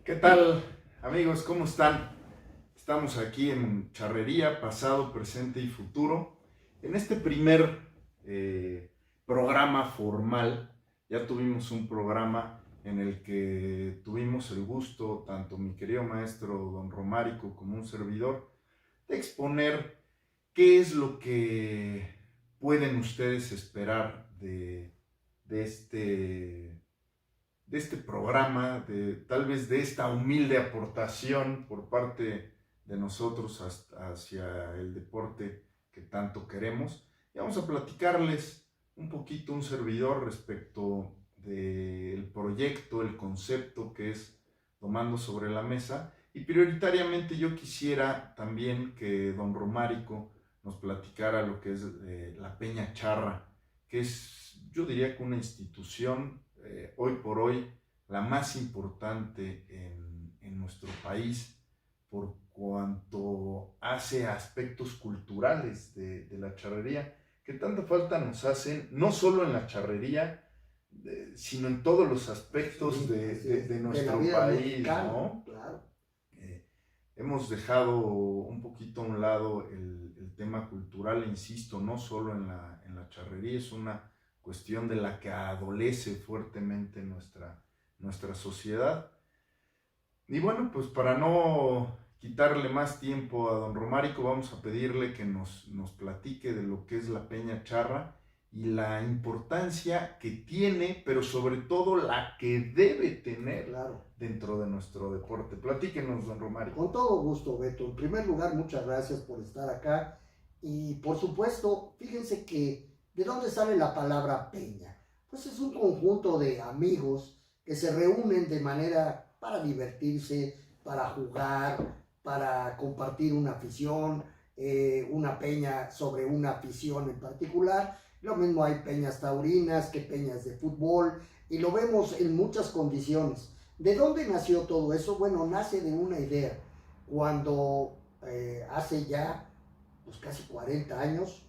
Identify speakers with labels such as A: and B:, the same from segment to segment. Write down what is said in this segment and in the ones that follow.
A: ¿Qué tal, amigos? ¿Cómo están? Estamos aquí en Charrería, pasado, presente y futuro. En este primer programa formal, ya tuvimos un programa en el que tuvimos el gusto, tanto mi querido maestro don Romárico como un servidor, de exponer qué es lo que pueden ustedes esperar de de este programa, tal vez de esta humilde aportación por parte de nosotros hacia el deporte que tanto queremos. Y vamos a platicarles un poquito, un servidor, respecto del proyecto, el concepto que es Tomando sobre la Mesa. Y prioritariamente yo quisiera también que don Romárico nos platicara lo que es la Peña Charra, que es, yo diría que una institución hoy por hoy la más importante en nuestro país por cuanto hace aspectos culturales de la charrería, que tanta falta nos hacen, no solo en la charrería, sino en todos los aspectos
B: Sí,
A: de
B: de la
A: nuestro
B: vida
A: país,
B: mexicana,
A: ¿no?
B: claro.
A: Hemos dejado un poquito a un lado el tema cultural, insisto, no solo en la charrería, es una cuestión de la que adolece fuertemente nuestra sociedad. Y bueno, pues para no quitarle más tiempo a don Romárico, vamos a pedirle que nos platique de lo que es la Peña Charra y la importancia que tiene, pero sobre todo la que debe tener
B: Claro.
A: dentro de nuestro deporte. Platíquenos, don Romárico.
B: Con todo gusto, Beto. En primer lugar, muchas gracias por estar acá. Y por supuesto, fíjense que ¿de dónde sale la palabra peña? Pues es un conjunto de amigos que se reúnen de manera para divertirse, para jugar, para compartir una afición, una peña sobre una afición en particular. Lo mismo hay peñas taurinas que peñas de fútbol y lo vemos en muchas condiciones. ¿De dónde nació todo eso? Bueno, nace de una idea. Cuando hace ya pues, casi 40 años,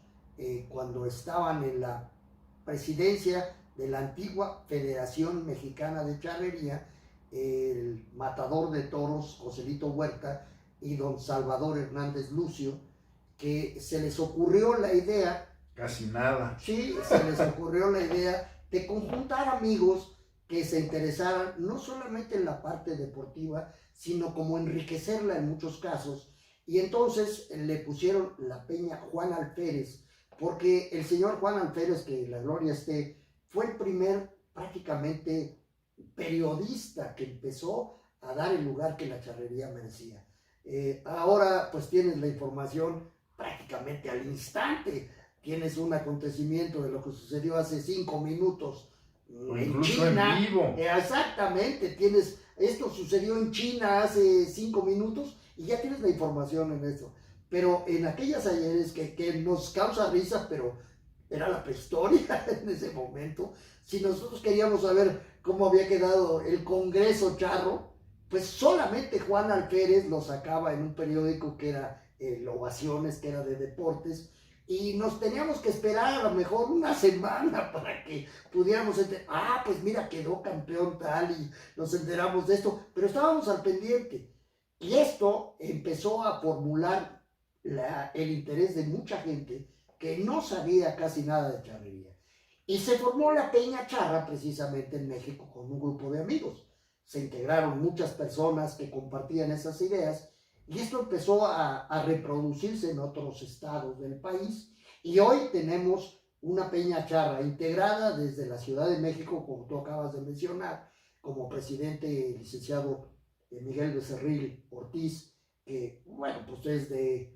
B: cuando estaban en la presidencia de la antigua Federación Mexicana de Charrería, el matador de toros Joselito Huerta y don Salvador Hernández Lucio, que se les ocurrió la idea.
A: Casi nada.
B: Sí, se les ocurrió la idea de conjuntar amigos que se interesaran no solamente en la parte deportiva, sino como enriquecerla en muchos casos. Y entonces le pusieron la peña Juan Alférez, porque el señor Juan Alférez, que la gloria esté, fue el primer prácticamente periodista que empezó a dar el lugar que la charrería merecía. Ahora pues tienes la información prácticamente al instante. Tienes un acontecimiento de lo que sucedió hace 5 minutos en China.
A: En vivo.
B: Exactamente, tienes, esto sucedió en China hace 5 minutos y ya tienes la información en eso. Pero en aquellas ayeres que nos causa risa, pero era la prehistoria en ese momento. Si nosotros queríamos saber cómo había quedado el Congreso Charro, pues solamente Juan Alférez lo sacaba en un periódico que era Ovaciones, que era de deportes, y nos teníamos que esperar a lo mejor una semana para que pudiéramos enterar, pues mira, quedó campeón tal, y nos enteramos de esto, pero estábamos al pendiente. Y esto empezó a formular el interés de mucha gente que no sabía casi nada de charrería. Y se formó la Peña Charra precisamente en México con un grupo de amigos. Se integraron muchas personas que compartían esas ideas y esto empezó a reproducirse en otros estados del país y hoy tenemos una Peña Charra integrada desde la Ciudad de México, como tú acabas de mencionar, como presidente el licenciado Miguel Becerril Ortiz, que bueno, pues es de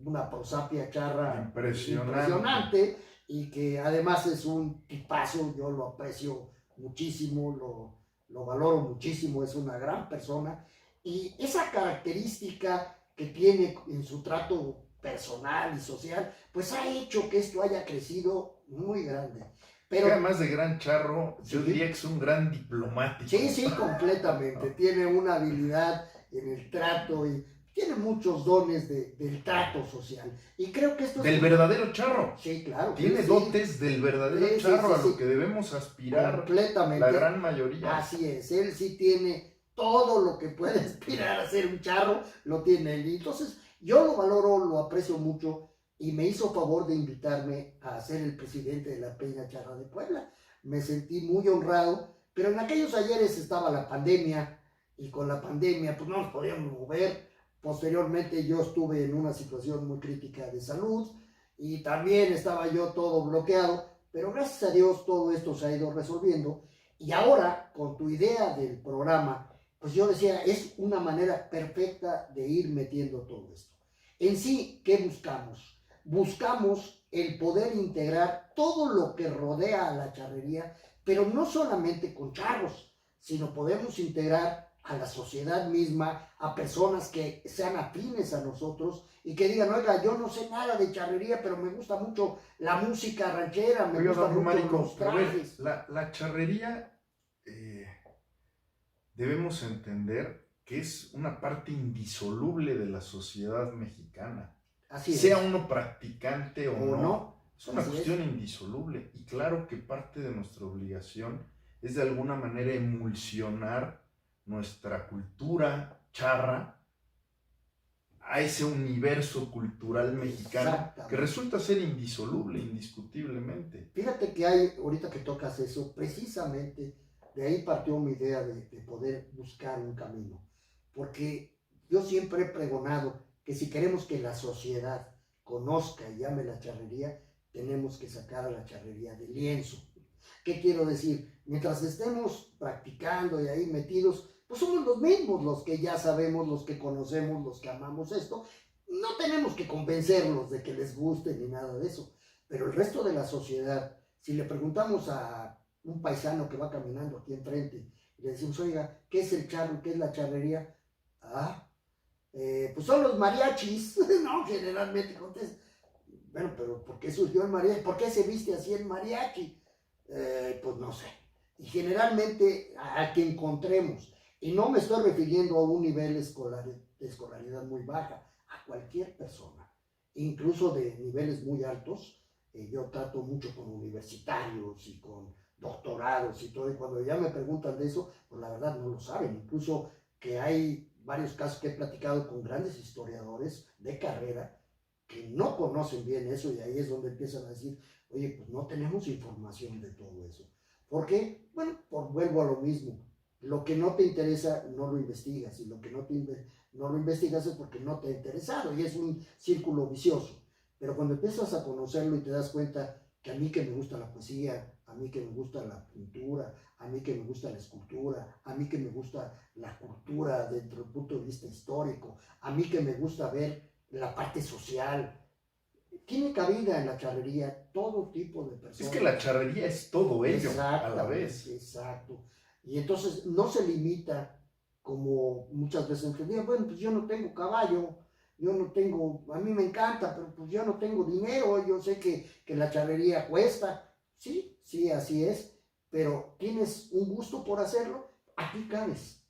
B: una prosapia charra impresionante y que además es un tipazo, yo lo aprecio muchísimo, lo valoro muchísimo, es una gran persona. Y esa característica que tiene en su trato personal y social, pues ha hecho que esto haya crecido muy grande.
A: Pero además de gran charro, yo diría que es un gran diplomático.
B: Sí, completamente. Tiene una habilidad en el trato y tiene muchos dones del trato social. Y creo que esto
A: del verdadero charro.
B: Sí, claro.
A: Tiene dotes del verdadero charro a lo que debemos aspirar.
B: Completamente.
A: La gran mayoría.
B: Así es. Él sí tiene todo lo que puede aspirar a ser un charro lo tiene él. Y entonces yo lo valoro, lo aprecio mucho y me hizo favor de invitarme a ser el presidente de la Peña Charra de Puebla. Me sentí muy honrado, pero en aquellos ayeres estaba la pandemia y con la pandemia pues no nos podíamos mover. Posteriormente yo estuve en una situación muy crítica de salud y también estaba yo todo bloqueado, pero gracias a Dios todo esto se ha ido resolviendo. Y ahora, con tu idea del programa, pues yo decía, es una manera perfecta de ir metiendo todo esto. En sí, ¿qué buscamos? Buscamos el poder integrar todo lo que rodea a la charrería, pero no solamente con charros, sino podemos integrar a la sociedad misma, a personas que sean afines a nosotros y que digan, oiga, yo no sé nada de charrería, pero me gusta mucho la música ranchera, me
A: Oiga,
B: gustan
A: don
B: mucho
A: Romarico,
B: los
A: pero a ver,
B: trajes.
A: la charrería debemos entender que es una parte indisoluble de la sociedad mexicana.
B: Así
A: Sea
B: es.
A: uno practicante o
B: O
A: no,
B: no,
A: es una
B: así
A: cuestión
B: es.
A: indisoluble. Y claro que parte de nuestra obligación es de alguna manera emulsionar nuestra cultura charra a ese universo cultural mexicano que resulta ser indisoluble, indiscutiblemente.
B: Fíjate que hay, ahorita que tocas eso, precisamente de ahí partió mi idea de poder buscar un camino. Porque yo siempre he pregonado que si queremos que la sociedad conozca y llame la charrería, tenemos que sacar a la charrería del lienzo. ¿Qué quiero decir? Mientras estemos practicando y ahí metidos, pues somos los mismos los que ya sabemos, los que conocemos, los que amamos esto. No tenemos que convencerlos de que les guste ni nada de eso. Pero el resto de la sociedad, si le preguntamos a un paisano que va caminando aquí enfrente y le decimos, oiga, ¿qué es el charro? ¿Qué es la charrería? Ah, pues son los mariachis, ¿no? Generalmente contesta. Bueno, pero ¿por qué surgió el mariachi? ¿Por qué se viste así el mariachi? Pues no sé. Y generalmente a que encontremos, y no me estoy refiriendo a un nivel de escolaridad muy baja, a cualquier persona, incluso de niveles muy altos. Yo trato mucho con universitarios y con doctorados y todo, y cuando ya me preguntan de eso, pues la verdad no lo saben. Incluso que hay varios casos que he platicado con grandes historiadores de carrera que no conocen bien eso y ahí es donde empiezan a decir, oye, pues no tenemos información de todo eso. ¿Por qué? Bueno, vuelvo a lo mismo. Lo que no te interesa no lo investigas y lo que no lo investigas es porque no te ha interesado y es un círculo vicioso. Pero cuando empiezas a conocerlo y te das cuenta que a mí que me gusta la poesía, a mí que me gusta la pintura, a mí que me gusta la escultura, a mí que me gusta la cultura dentro del punto de vista histórico, a mí que me gusta ver la parte social, tiene cabida en la charrería todo tipo de
A: Es que
B: personas.
A: la charrería es todo ello a la vez.
B: Exacto. Y entonces no se limita como muchas veces entendía, bueno, pues yo no tengo caballo, yo no tengo, a mí me encanta, pero pues yo no tengo dinero, yo sé que la charrería cuesta. Sí, sí, así es, pero tienes un gusto por hacerlo, aquí cabes,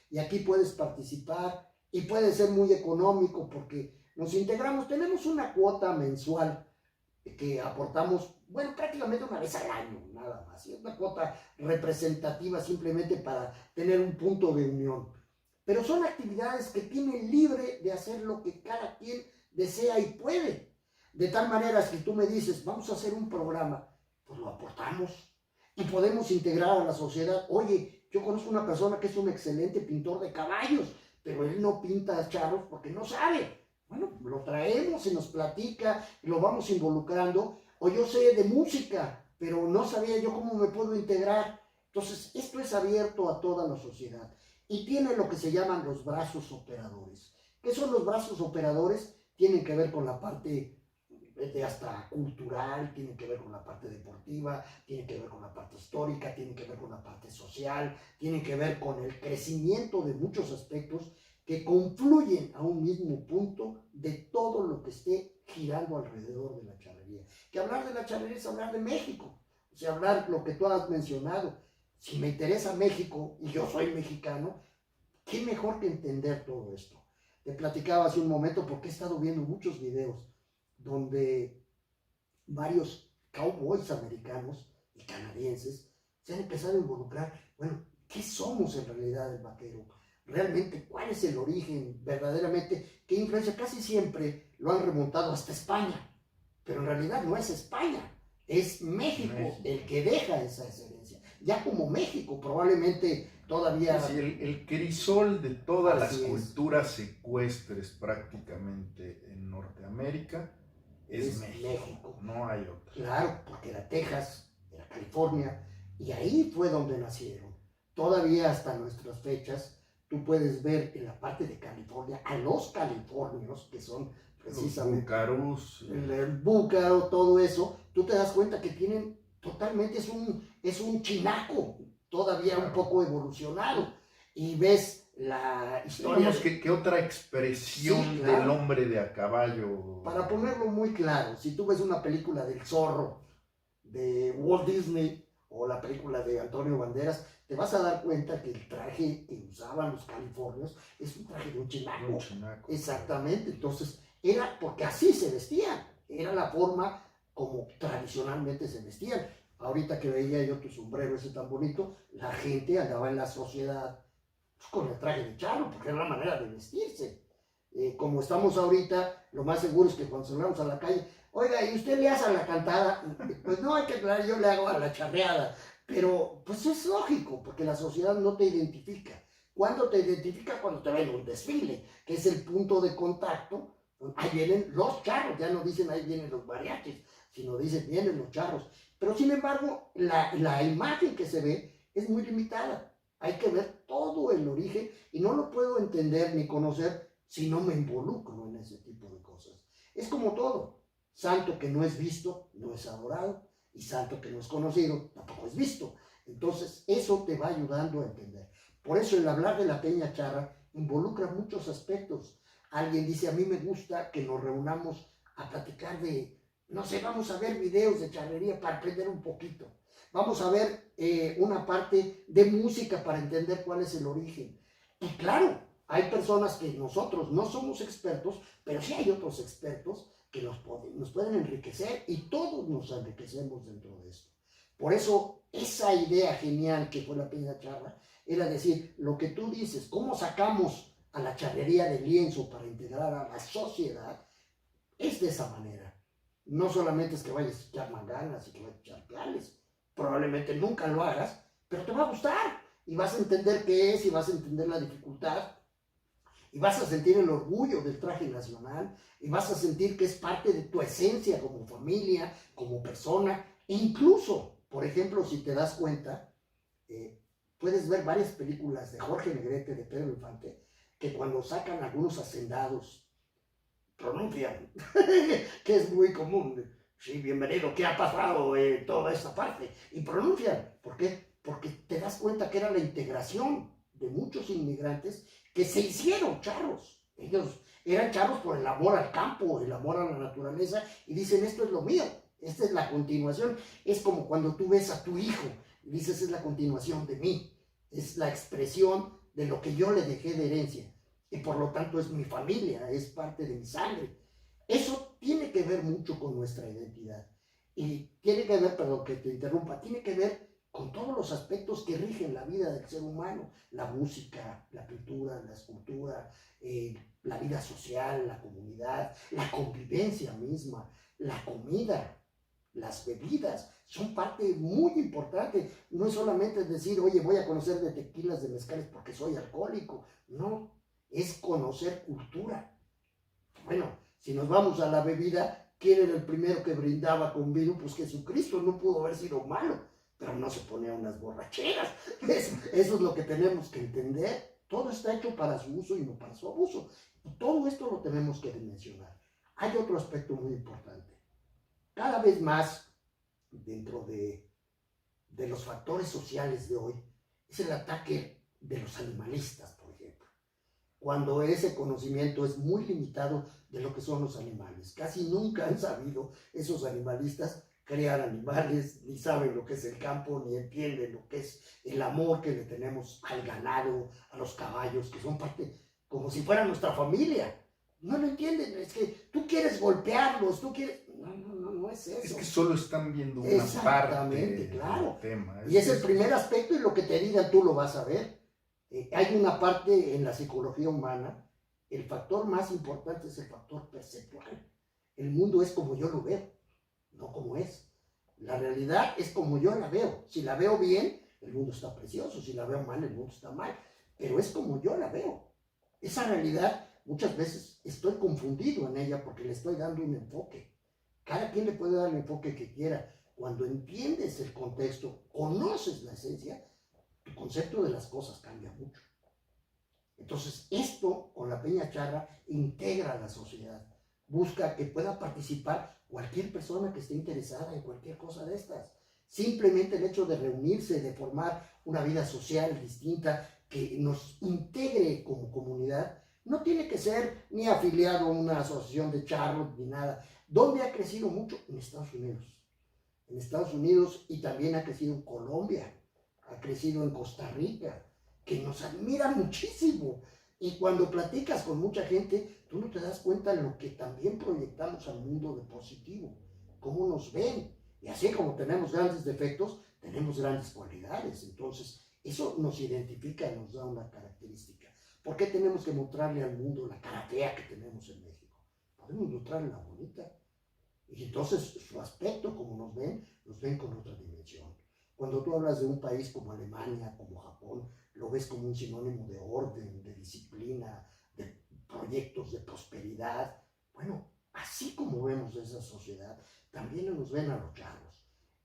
B: y aquí puedes participar, y puede ser muy económico porque nos integramos, tenemos una cuota mensual que aportamos, bueno, prácticamente una vez al año, nada más. Y es una cuota representativa simplemente para tener un punto de unión. Pero son actividades que tienen libre de hacer lo que cada quien desea y puede. De tal manera, si tú me dices, vamos a hacer un programa, pues lo aportamos y podemos integrar a la sociedad. Oye, yo conozco una persona que es un excelente pintor de caballos, pero él no pinta charros porque no sabe. Bueno, lo traemos y nos platica, y lo vamos involucrando. O yo sé de música, pero no sabía yo cómo me puedo integrar. Entonces, esto es abierto a toda la sociedad y tiene lo que se llaman los brazos operadores. ¿Qué son los brazos operadores? Tienen que ver con la parte de hasta cultural, tienen que ver con la parte deportiva, tienen que ver con la parte histórica, tienen que ver con la parte social, tienen que ver con el crecimiento de muchos aspectos que confluyen a un mismo punto de todo lo que esté girando alrededor de la charrería. Que hablar de la charrería es hablar de México, o sea, hablar lo que tú has mencionado. Si me interesa México y yo soy mexicano, qué mejor que entender todo esto. Te platicaba hace un momento porque he estado viendo muchos videos donde varios cowboys americanos y canadienses se han empezado a involucrar. Bueno, ¿qué somos en realidad el vaquero? Realmente, ¿cuál es el origen verdaderamente? ¿Qué influencia? Casi siempre lo han remontado hasta España, pero en realidad no es España, es México el que deja esa herencia. Ya como México probablemente todavía...
A: Sí, el crisol de todas las
B: Así es.
A: culturas secuestres prácticamente en Norteamérica es México. No hay otra.
B: Claro, porque era Texas, era California, y ahí fue donde nacieron. Todavía hasta nuestras fechas, tú puedes ver en la parte de California a los californios, que son precisamente
A: Búcaros,
B: el búcaro, todo eso, tú te das cuenta que tienen totalmente, es un chinaco, todavía un poco evolucionado, y ves la historia.
A: Digamos que otra expresión
B: Sí, claro,
A: del hombre de a caballo.
B: para ponerlo muy claro, si tú ves una película del Zorro de Walt Disney o la película de Antonio Banderas, te vas a dar cuenta que el traje que usaban los californios es un traje de un chinaco.
A: Un chinaco.
B: Exactamente, entonces era porque así se vestían, era la forma como tradicionalmente se vestían. Ahorita que veía yo tu sombrero ese tan bonito, la gente andaba en la sociedad pues, con el traje de charro, porque era la manera de vestirse. Como estamos ahorita, lo más seguro es que cuando salgamos a la calle, oiga, ¿y usted le hace a la cantada? Pues no, hay que aclarar, yo le hago a la charreada. Pero pues es lógico, porque la sociedad no te identifica. ¿Cuándo te identifica? Cuando te ven en un desfile, que es el punto de contacto. Ahí vienen los charros, ya no dicen ahí vienen los mariachis, sino dicen vienen los charros. Pero sin embargo, la imagen que se ve es muy limitada. Hay que ver todo el origen y no lo puedo entender ni conocer si no me involucro en ese tipo de cosas. Es como todo. Santo que no es visto, no es adorado, y santo que no es conocido, tampoco es visto. Entonces, eso te va ayudando a entender. Por eso el hablar de la Peña Charra involucra muchos aspectos. Alguien dice, a mí me gusta que nos reunamos a platicar de, no sé, vamos a ver videos de charrería para aprender un poquito. Vamos a ver una parte de música para entender cuál es el origen. Y claro, hay personas que nosotros no somos expertos, pero sí hay otros expertos que nos pueden enriquecer y todos nos enriquecemos dentro de esto. Por eso, esa idea genial que fue la Peña Charra era decir, lo que tú dices, cómo sacamos a la charrería de lienzo para integrar a la sociedad, es de esa manera. No solamente es que vayas a echar manganas y que vayas a echar piales, probablemente nunca lo hagas, pero te va a gustar y vas a entender qué es y vas a entender la dificultad y vas a sentir el orgullo del traje nacional y vas a sentir que es parte de tu esencia como familia, como persona. E incluso, por ejemplo, si te das cuenta, puedes ver varias películas de Jorge Negrete, de Pedro Infante, que cuando sacan algunos hacendados, pronuncian, que es muy común. Sí, bienvenido, ¿qué ha pasado en toda esta parte? Y pronuncian. ¿Por qué? Porque te das cuenta que era la integración de muchos inmigrantes que se hicieron charros. Ellos eran charros por el amor al campo, el amor a la naturaleza, y dicen, esto es lo mío, esta es la continuación. Es como cuando tú ves a tu hijo y dices, es la continuación de mí, es la expresión de lo que yo le dejé de herencia, y por lo tanto es mi familia, es parte de mi sangre. Eso tiene que ver mucho con nuestra identidad, y tiene que ver, perdón que te interrumpa, tiene que ver con todos los aspectos que rigen la vida del ser humano, la música, la pintura, la escultura, la vida social, la comunidad, la convivencia misma, la comida, las bebidas, son parte muy importante. No es solamente decir, oye, voy a conocer de tequilas, de mezcales porque soy alcohólico. No, es conocer cultura. Bueno, si nos vamos a la bebida, ¿quién era el primero que brindaba con vino? Pues Jesucristo, no pudo haber sido malo, pero no se ponía unas borracheras. Eso es lo que tenemos que entender. Todo está hecho para su uso y no para su abuso. Y todo esto lo tenemos que dimensionar. Hay otro aspecto muy importante. Cada vez más, dentro de los factores sociales de hoy, es el ataque de los animalistas, por ejemplo. Cuando ese conocimiento es muy limitado de lo que son los animales. Casi nunca han sabido esos animalistas crear animales, ni saben lo que es el campo, ni entienden lo que es el amor que le tenemos al ganado, a los caballos, que son parte, como si fuera nuestra familia. No lo entienden, es que tú quieres golpearlos, tú quieres... No es
A: Es
B: eso.
A: que solo están viendo una
B: Exactamente,
A: parte
B: claro.
A: del tema.
B: Y es el primer aspecto y lo que te digan tú lo vas a ver. Hay una parte en la psicología humana, el factor más importante es el factor perceptual. El mundo es como yo lo veo, no como es. La realidad es como yo la veo. Si la veo bien, el mundo está precioso. Si la veo mal, el mundo está mal. Pero es como yo la veo. Esa realidad, muchas veces estoy confundido en ella porque le estoy dando un enfoque. Cada quien le puede dar el enfoque que quiera. Cuando entiendes el contexto, conoces la esencia, tu concepto de las cosas cambia mucho. Entonces, esto con la Peña Charra integra a la sociedad. Busca que pueda participar cualquier persona que esté interesada en cualquier cosa de estas. Simplemente el hecho de reunirse, de formar una vida social distinta, que nos integre como comunidad, no tiene que ser ni afiliado a una asociación de charros ni nada. ¿Dónde ha crecido mucho? En Estados Unidos. En Estados Unidos y también ha crecido en Colombia, ha crecido en Costa Rica, que nos admira muchísimo. Y cuando platicas con mucha gente, tú no te das cuenta de lo que también proyectamos al mundo de positivo, cómo nos ven. Y así como tenemos grandes defectos, tenemos grandes cualidades. Entonces, eso nos identifica y nos da una característica. ¿Por qué tenemos que mostrarle al mundo la cara fea que tenemos en México? Podemos mostrarle la bonita. Y entonces su aspecto, como nos ven con otra dimensión. Cuando tú hablas de un país como Alemania, como Japón, lo ves como un sinónimo de orden, de disciplina, de proyectos de prosperidad. Bueno, así como vemos esa sociedad, también nos ven a los charros.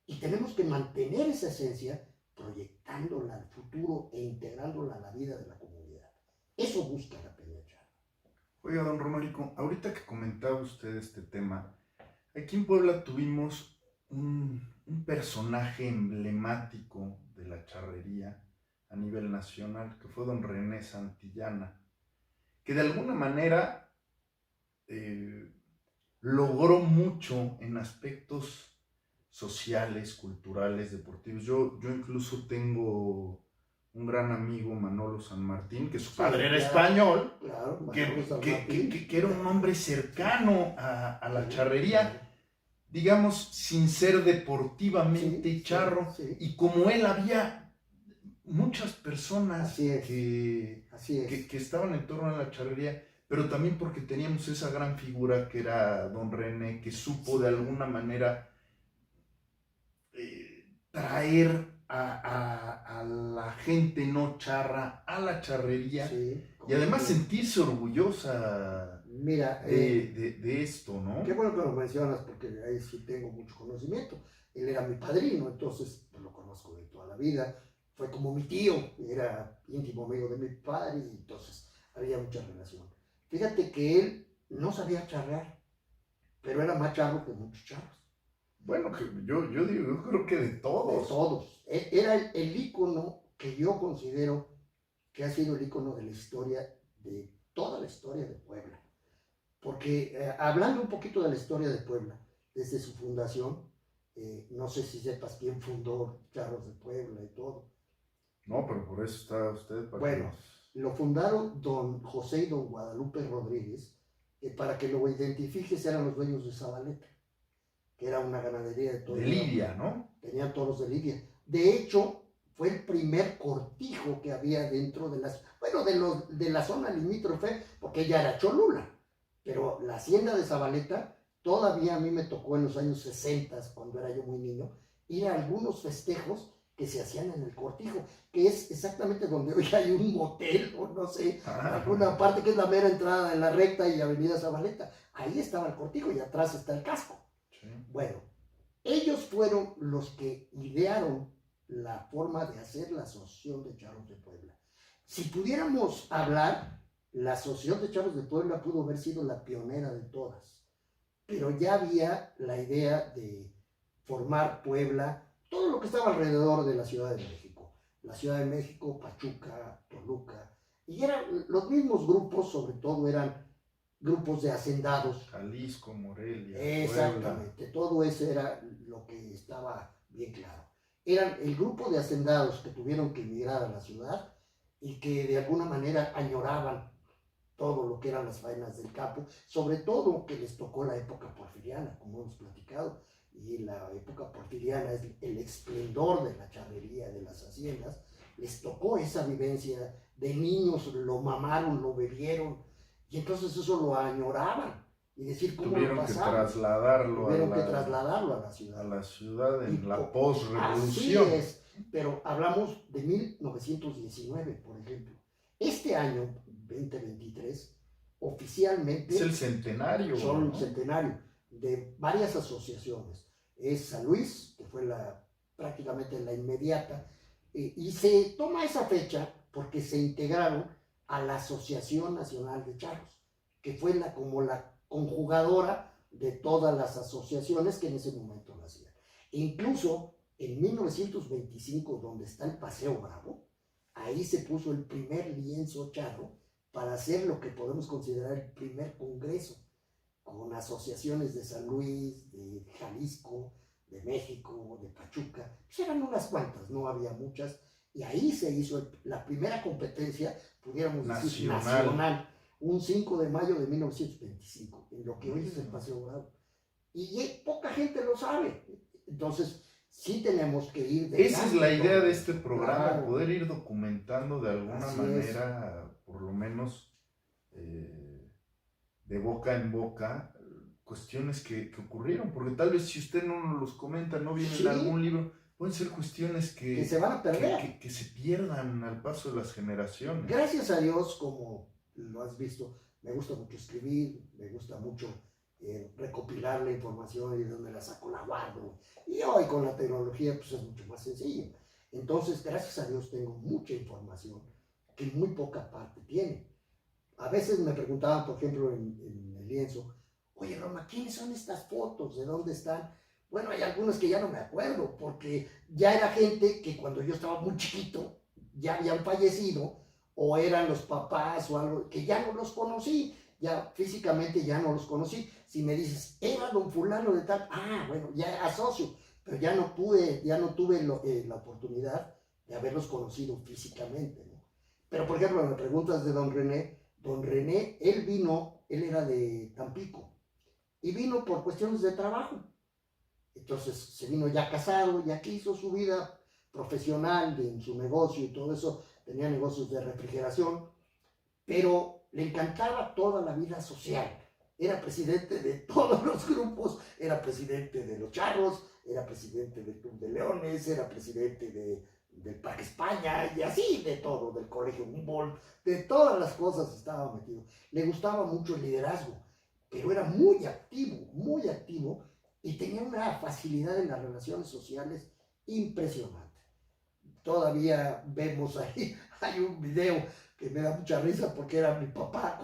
B: Y tenemos que mantener esa esencia proyectándola al futuro e integrándola a la vida de la comunidad. Eso busca la Peña Charra.
A: Oiga, don Romarico, ahorita que comentaba usted este tema, aquí en Puebla tuvimos un personaje emblemático de la charrería a nivel nacional, que fue don René Santillana, que de alguna manera logró mucho en aspectos sociales, culturales, deportivos. Yo incluso tengo un gran amigo, Manolo San Martín, que su padre era español,
B: claro,
A: que era un hombre cercano a la charrería,
B: claro.
A: digamos, sin ser deportivamente charro. Y como él había muchas personas que estaban en torno a la charrería, pero también porque teníamos esa gran figura que era don René, que supo de alguna manera traer a la gente no charra a la charrería, y además sentirse orgullosa de esto, ¿no?
B: Qué bueno que lo mencionas, porque ahí sí tengo mucho conocimiento. Él era mi padrino, entonces pues, lo conozco de toda la vida. Fue como mi tío, era íntimo amigo de mi padre, y entonces había mucha relación. Fíjate que él no sabía charrear, pero era más charro que muchos charros.
A: Bueno, yo creo que de todos.
B: De todos. Era el ícono que yo considero que ha sido el ícono de la historia, de toda la historia de Puebla. Porque hablando un poquito de la historia de Puebla, desde su fundación, no sé si sepas quién fundó Charros de Puebla y todo.
A: No, pero por eso está usted.
B: Bueno, lo fundaron don José y don Guadalupe Rodríguez, que para que lo identifiques eran los dueños de Zabaleta, que era una ganadería de toros.
A: De Lidia, ¿no?
B: Tenían toros de Lidia. De hecho, fue el primer cortijo que había dentro de las, bueno, de la zona limítrofe, porque ella era Cholula. Pero la hacienda de Zabaleta, todavía a mí me tocó en los años 60, cuando era yo muy niño, ir a algunos festejos que se hacían en el cortijo, que es exactamente donde hoy hay un motel, o no sé, alguna parte que es la mera entrada de la recta y avenida Zabaleta. Ahí estaba el cortijo y atrás está el casco. Sí. Bueno, ellos fueron los que idearon la forma de hacer la Asociación de Charros de Puebla. Si pudiéramos hablar, la Asociación de Charros de Puebla pudo haber sido la pionera de todas, pero ya había la idea de formar Puebla, todo lo que estaba alrededor de la Ciudad de México. La Ciudad de México, Pachuca, Toluca, y eran los mismos grupos, sobre todo eran grupos de hacendados.
A: Jalisco, Morelia,
B: exactamente, Puebla. Todo eso era lo que estaba bien claro. Eran el grupo de hacendados que tuvieron que emigrar a la ciudad y que de alguna manera añoraban todo lo que eran las faenas del campo, sobre todo que les tocó la época porfiriana, como hemos platicado. y la época porfiriana es el esplendor de la charrería, de las haciendas, les tocó esa vivencia de niños, lo mamaron, lo bebieron, y entonces eso lo añoraban, y decir cómo lo
A: Tuvieron que
B: pasaron.
A: trasladarlo
B: Tuvieron que trasladarlo a la ciudad.
A: a la ciudad
B: Y
A: en la
B: así
A: posrevolución.
B: es, pero hablamos de 1919, por ejemplo. Este año, 2023, oficialmente
A: Es el centenario.
B: son un
A: ¿no?
B: centenario de varias asociaciones. Es San Luis, que fue prácticamente la inmediata, y se toma esa fecha porque se integraron a la Asociación Nacional de Charros, que fue como la conjugadora de todas las asociaciones que en ese momento nacían. E incluso en 1925, donde está el Paseo Bravo, ahí se puso el primer lienzo charro para hacer lo que podemos considerar el primer congreso, con asociaciones de San Luis, de Jalisco, de México, de Pachuca. Pues eran unas cuantas, no había muchas, y ahí se hizo la primera competencia, pudiéramos decir, nacional, un 5 de mayo de 1925, en lo que hoy es el Paseo Bravo. Y poca gente lo sabe. Entonces, sí tenemos que ir de
A: Esa es la idea de este programa,
B: claro,
A: poder ir documentando de alguna
B: así
A: manera, por lo menos de boca en boca, cuestiones que ocurrieron, porque tal vez si usted no nos los comenta, no viene en algún libro, pueden ser cuestiones
B: que se van a perder,
A: que se pierdan al paso de las generaciones.
B: Gracias a Dios, como lo has visto, me gusta mucho escribir, me gusta mucho recopilar la información y de dónde la saco, la guardo. Y hoy con la tecnología pues es mucho más sencillo. Entonces, gracias a Dios tengo mucha información que muy poca parte tiene. A veces me preguntaban, por ejemplo, en el lienzo, oye Roma, ¿quiénes son estas fotos? ¿De dónde están? Bueno, hay algunas que ya no me acuerdo, porque ya era gente que cuando yo estaba muy chiquito, ya habían fallecido, o eran los papás o algo, que ya no los conocí, ya físicamente ya no los conocí. Si me dices, era don fulano de tal, bueno, ya asocio, pero ya no tuve la oportunidad de haberlos conocido físicamente, ¿no? Pero, por ejemplo, me preguntas de don René, él era de Tampico, y vino por cuestiones de trabajo. Entonces se vino ya casado, ya que hizo su vida profesional en su negocio y todo eso, tenía negocios de refrigeración, pero le encantaba toda la vida social. Era presidente de todos los grupos, era presidente de los Charros, era presidente del Club de Leones, era presidente del Parque España y así de todo, del Colegio Humboldt, de todas las cosas estaba metido. Le gustaba mucho el liderazgo, pero era muy activo y tenía una facilidad en las relaciones sociales impresionante. Todavía vemos ahí, hay un video que me da mucha risa porque era mi papá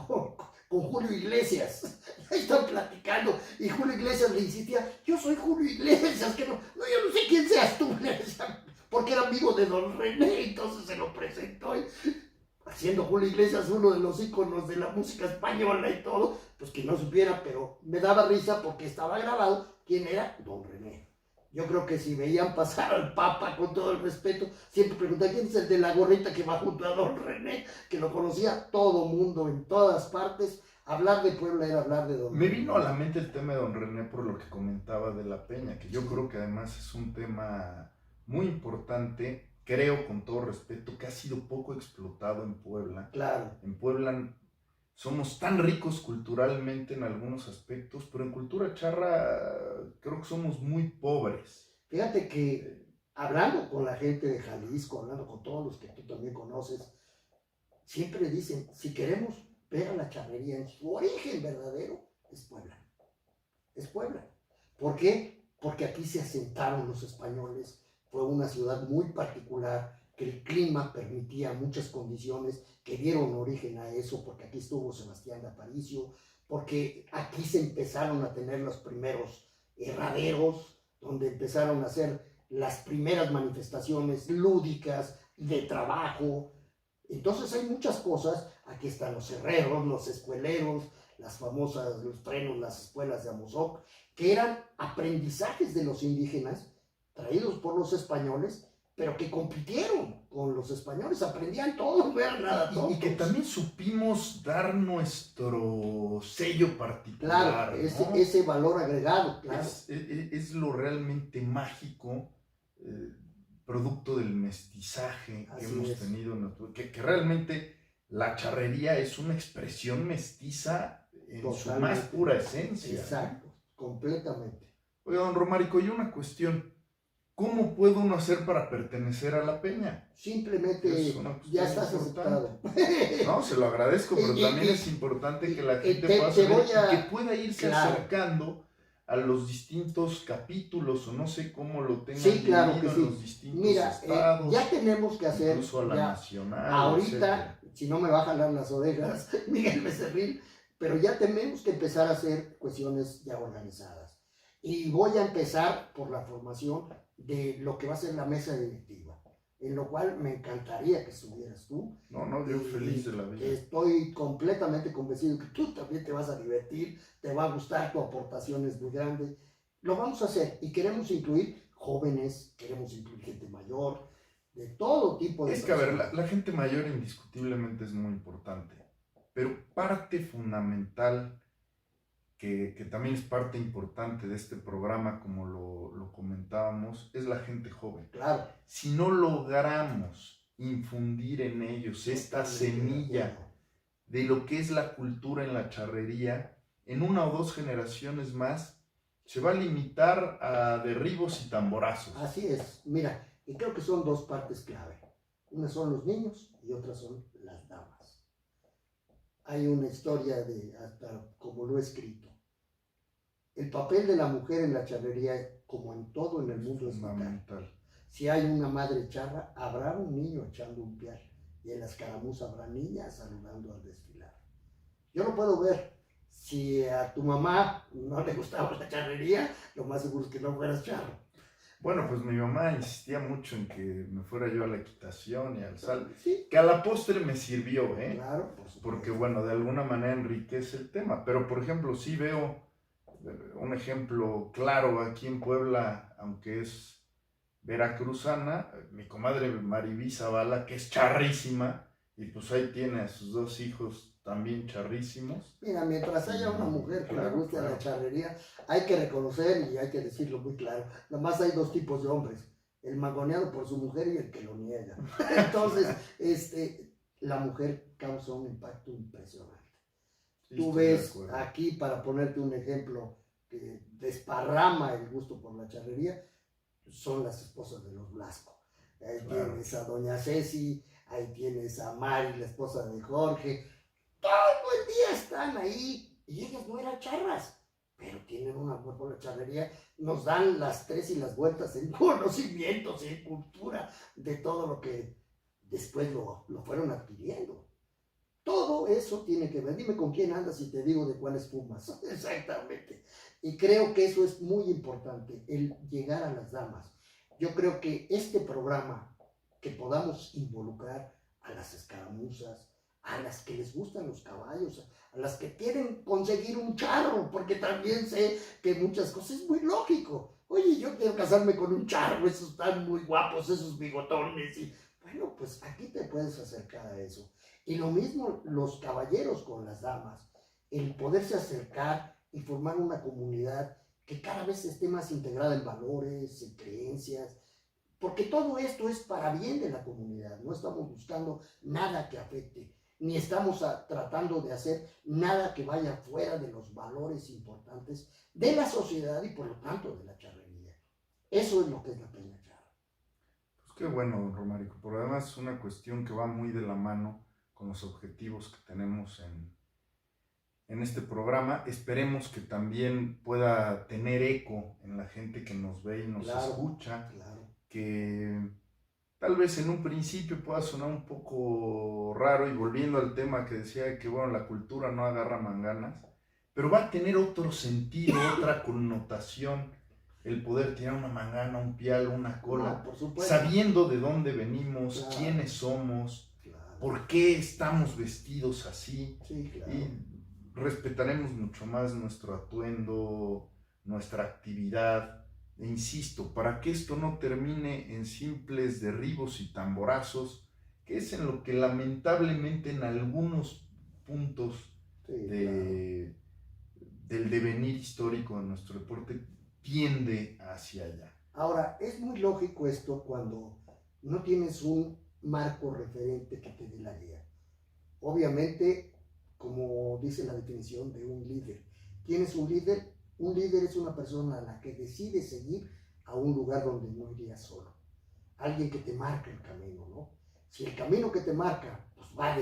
B: con Julio Iglesias. Ahí están platicando y Julio Iglesias le insistía, yo soy Julio Iglesias, que no, yo no sé quién seas tú, porque era amigo de don René, entonces se lo presentó y haciendo Julio Iglesias uno de los íconos de la música española y todo, pues que no supiera, pero me daba risa porque estaba grabado quién era don René. Yo creo que si veían pasar al Papa, con todo el respeto, siempre preguntaban quién es el de la gorrita que va junto a don René, que lo conocía todo mundo en todas partes. Hablar de Puebla era hablar de don
A: Me
B: René.
A: vino a la mente el tema de don René por lo que comentaba de la Peña, que yo creo que además es un tema muy importante, creo con todo respeto, que ha sido poco explotado en Puebla.
B: Claro.
A: En Puebla somos tan ricos culturalmente en algunos aspectos, pero en cultura charra creo que somos muy pobres.
B: Fíjate que hablando con la gente de Jalisco, hablando con todos los que tú también conoces, siempre dicen, si queremos ver a la charrería en su origen verdadero, es Puebla. Es Puebla. ¿Por qué? Porque aquí se asentaron los españoles, fue una ciudad muy particular, que el clima permitía muchas condiciones que dieron origen a eso, porque aquí estuvo Sebastián de Aparicio, porque aquí se empezaron a tener los primeros herraderos, donde empezaron a hacer las primeras manifestaciones lúdicas de trabajo. Entonces hay muchas cosas, aquí están los herreros, los escueleros, las famosas, los frenos, las escuelas de Amozoc, que eran aprendizajes de los indígenas, traídos por los españoles, pero que compitieron con los españoles, aprendían todo, no eran nada tontos.
A: Y que también supimos dar nuestro sello particular,
B: Claro,
A: ¿no?
B: ese valor agregado, claro.
A: Es lo realmente mágico, producto del mestizaje que
B: Así
A: hemos
B: es.
A: tenido, que realmente la charrería es una expresión mestiza en su
B: Totalmente.
A: más pura esencia.
B: Exacto, completamente.
A: Oiga, don Romárico, y una cuestión, ¿cómo puede uno hacer para pertenecer a la peña?
B: Simplemente
A: Es una cuestión
B: ya estás
A: importante.
B: aceptado.
A: No, se lo agradezco, pero también es importante que la gente pueda saber y que pueda irse acercando a los distintos capítulos, o no sé cómo lo tengan
B: claro
A: dividido
B: que
A: en los distintos estados.
B: ya tenemos que hacer,
A: incluso a la nacional,
B: ahorita,
A: etcétera.
B: si no me va a jalar las orejas, Miguel Becerril, pero ya tenemos que empezar a hacer cuestiones ya organizadas. Y voy a empezar por la formación de lo que va a ser la mesa directiva, en lo cual me encantaría que estuvieras tú.
A: No, yo feliz de la vida.
B: Estoy completamente convencido que tú también te vas a divertir, te va a gustar, tu aportación es muy grande. Lo vamos a hacer y queremos incluir jóvenes, queremos incluir gente mayor, de todo tipo de
A: Es que, a ver, la gente mayor indiscutiblemente es muy importante, pero parte fundamental, que también es parte importante de este programa, como lo comentábamos, es la gente joven.
B: Claro.
A: Si no logramos infundir en ellos esta semilla de lo que es la cultura en la charrería, en 1 o 2 generaciones más, se va a limitar a derribos y tamborazos.
B: Así es. Mira, y creo que son 2 partes clave. Una son los niños y otra son las damas. Hay una historia hasta como lo he escrito. El papel de la mujer en la charrería, como en todo en el mundo, es fundamental. Si hay una madre charra, habrá un niño echando un pial. Y en la escaramuza habrá niñas saludando al desfilar. Yo no puedo ver. Si a tu mamá no le gustaba la charrería, lo más seguro es que no fueras charro.
A: Bueno, pues mi mamá insistía mucho en que me fuera yo a la equitación y al sal,
B: ¿Sí?
A: Que a la postre me sirvió, ¿eh?
B: Claro, por supuesto.
A: Porque, bueno, de alguna manera enriquece el tema. Pero, por ejemplo, sí veo un ejemplo claro aquí en Puebla, aunque es veracruzana, mi comadre Maribí Zavala, que es charrísima, y pues ahí tiene a sus 2 hijos también charrísimos.
B: Mira, mientras haya una mujer que le guste la charrería, hay que reconocer y hay que decirlo muy claro. Nada más hay 2 tipos de hombres: el mangoneado por su mujer y el que lo niega. Entonces, la mujer causa un impacto impresionante. Sí, tú ves aquí, para ponerte un ejemplo que desparrama el gusto por la charrería, son las esposas de los Blasco. Ahí tienes a doña Ceci, ahí tienes a Mari, la esposa de Jorge. Todo el día están ahí y ellas no eran charras, pero tienen un amor por la charrería. Nos dan las 3 y las vueltas en conocimientos y en cultura de todo lo que después lo fueron adquiriendo. Todo eso tiene que ver. Dime con quién andas y te digo de cuáles fumas. Exactamente. Y creo que eso es muy importante, el llegar a las damas. Yo creo que este programa, que podamos involucrar a las escaramuzas, a las que les gustan los caballos, a las que quieren conseguir un charro, porque también sé que muchas cosas es muy lógico. Oye, yo quiero casarme con un charro, esos están muy guapos, esos bigotones. Y bueno, pues aquí te puedes acercar a eso. Y lo mismo los caballeros con las damas, el poderse acercar y formar una comunidad que cada vez esté más integrada en valores, en creencias, porque todo esto es para bien de la comunidad. No estamos buscando nada que afecte, ni estamos tratando de hacer nada que vaya fuera de los valores importantes de la sociedad y por lo tanto de la charrería. Eso es lo que es la peña charra.
A: Pues qué bueno, don Romárico, por además es una cuestión que va muy de la mano con los objetivos que tenemos en este programa. Esperemos que también pueda tener eco en la gente que nos ve y nos escucha.
B: Claro.
A: Que tal vez en un principio pueda sonar un poco raro, y volviendo al tema que decía que, bueno, la cultura no agarra manganas, pero va a tener otro sentido, otra connotación, el poder tirar una mangana, un pial, una cola, sabiendo de dónde venimos, quiénes somos, por qué estamos vestidos así.
B: Sí, claro.
A: Y respetaremos mucho más nuestro atuendo, nuestra actividad, E insisto, para que esto no termine en simples derribos y tamborazos, que es en lo que lamentablemente en algunos puntos
B: Sí, claro.
A: del devenir histórico de nuestro deporte tiende hacia allá.
B: Ahora, es muy lógico esto cuando no tienes un marco referente que te dé la guía. Obviamente, como dice la definición de un líder, ¿quién es un líder? Un líder es una persona a la que decide seguir a un lugar donde no iría solo. Alguien que te marca el camino, ¿no? Si el camino que te marca pues va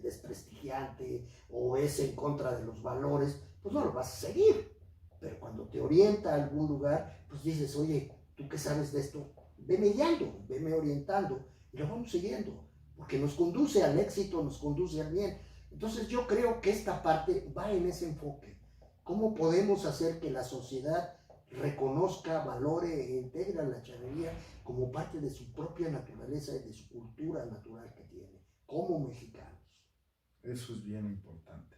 B: desprestigiante o es en contra de los valores, pues no lo vas a seguir. Pero cuando te orienta a algún lugar, pues dices, oye, ¿tú qué sabes de esto? Veme guiando, veme orientando y lo vamos siguiendo, porque nos conduce al éxito, nos conduce al bien. Entonces yo creo que esta parte va en ese enfoque. ¿Cómo podemos hacer que la sociedad reconozca, valore e integre la charrería como parte de su propia naturaleza y de su cultura natural que tiene, como mexicanos?
A: Eso es bien importante.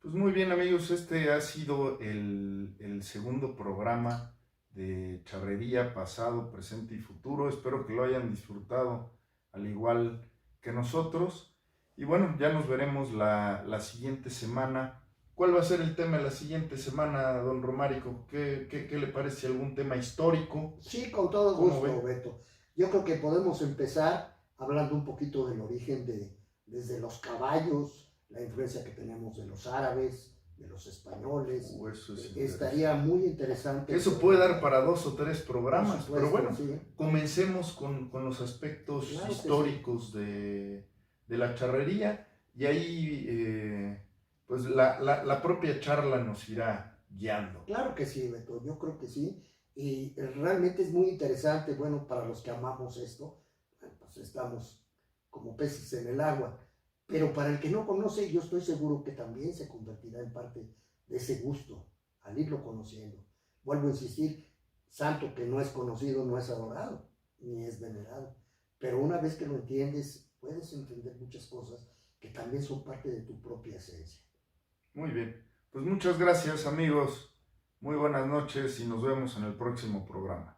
A: Pues muy bien, amigos, este ha sido el segundo programa de Charrería, pasado, presente y futuro. Espero que lo hayan disfrutado al igual que nosotros. Y bueno, ya nos veremos la siguiente semana. ¿Cuál va a ser el tema de la siguiente semana, don Romárico? ¿Qué le parece? ¿Algún tema histórico?
B: Sí, con todo
A: ¿Cómo
B: gusto,
A: ve?
B: Beto. Yo creo que podemos empezar hablando un poquito del origen desde los caballos, la influencia que tenemos de los árabes, de los españoles.
A: Eso es
B: Estaría
A: interesante.
B: muy interesante.
A: Eso puede dar para 2 o 3
B: Por
A: programas, pero
B: supuesto,
A: bueno,
B: sí.
A: comencemos con los aspectos
B: Claro que sí.
A: históricos de la charrería y ahí pues la propia charla nos irá guiando.
B: Claro que sí, Beto, yo creo que sí. Y realmente es muy interesante, bueno, para los que amamos esto, pues estamos como peces en el agua. Pero para el que no conoce, yo estoy seguro que también se convertirá en parte de ese gusto al irlo conociendo. Vuelvo a insistir, santo que no es conocido no es adorado, ni es venerado. Pero una vez que lo entiendes, puedes entender muchas cosas que también son parte de tu propia esencia.
A: Muy bien, pues muchas gracias amigos, muy buenas noches y nos vemos en el próximo programa.